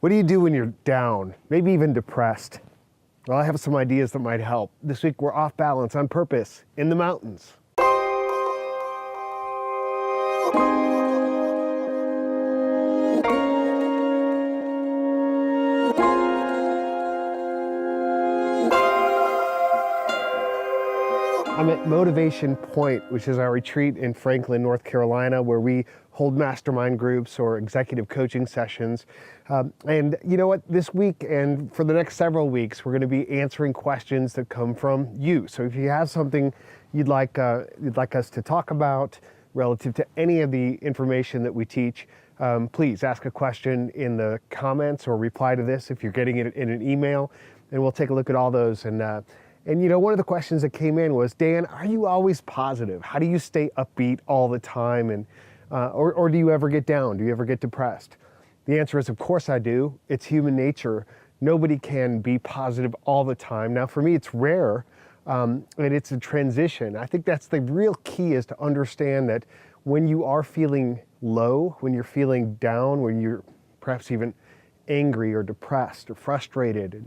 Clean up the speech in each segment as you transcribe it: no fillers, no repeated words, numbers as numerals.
What do you do when you're down, maybe even depressed? Well, I have some ideas that might help. This week we're off balance on purpose in the mountains. I'm at Motivation Point, which is our retreat in Franklin, North Carolina, where we hold mastermind groups or executive coaching sessions. And you know what? This week and for the next several weeks, we're going to be answering questions that come from you. So if you have something you'd like us to talk about relative to any of the information that we teach, please ask a question in the comments or reply to this if you're getting it in an email, and we'll take a look at all those. And you know, one of the questions that came in was, Dan, are you always positive? How do you stay upbeat all the time? And or do you ever get down? Do you ever get depressed? The answer is, of course I do. It's human nature. Nobody can be positive all the time. Now, for me, it's rare, and it's a transition. I think that's the real key, is to understand that when you are feeling low, when you're feeling down, when you're perhaps even angry or depressed or frustrated,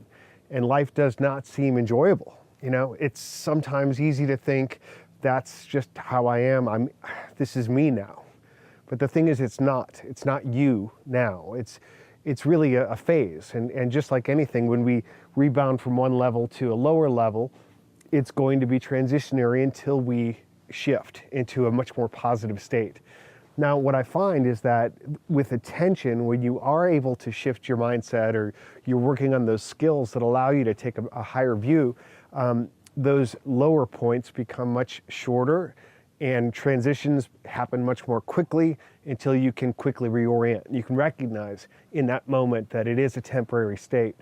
and life does not seem enjoyable. You know, it's sometimes easy to think that's just how I am. This is me now. But the thing is, it's not you now. It's really a phase. And just like anything, when we rebound from one level to a lower level, it's going to be transitionary until we shift into a much more positive state. Now, what I find is that with attention, when you are able to shift your mindset, or you're working on those skills that allow you to take a higher view, those lower points become much shorter, and transitions happen much more quickly until you can quickly reorient. You can recognize in that moment that it is a temporary state.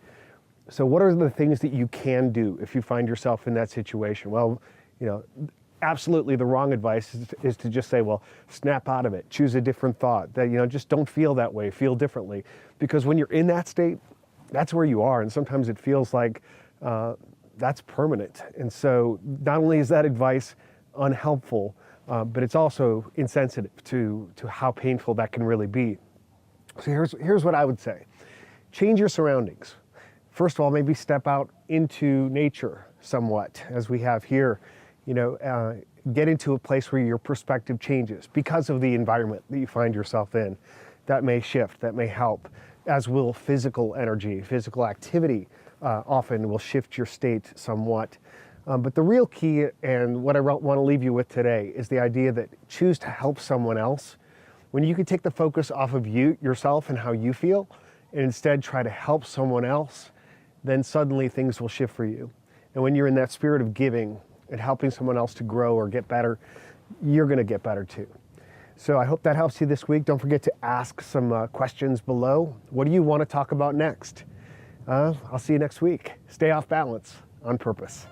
So what are the things that you can do if you find yourself in that situation? Well, you know, absolutely the wrong advice is to just say, well, snap out of it, choose a different thought, that, you know, just don't feel that way, feel differently. Because when you're in that state, that's where you are. And sometimes it feels like that's permanent. And so not only is that advice unhelpful, but it's also insensitive to how painful that can really be. So here's what I would say. Change your surroundings. First of all, maybe step out into nature somewhat, as we have here. You know, get into a place where your perspective changes because of the environment that you find yourself in. That may shift, that may help, as will physical energy, physical activity often will shift your state somewhat. But the real key, and what I want to leave you with today, is the idea that choose to help someone else. When you can take the focus off of yourself and how you feel, and instead try to help someone else, then suddenly things will shift for you. And when you're in that spirit of giving and helping someone else to grow or get better, you're going to get better too. So I hope that helps you this week. Don't forget to ask some questions below. What do you want to talk about next? I'll see you next week. Stay off balance on purpose.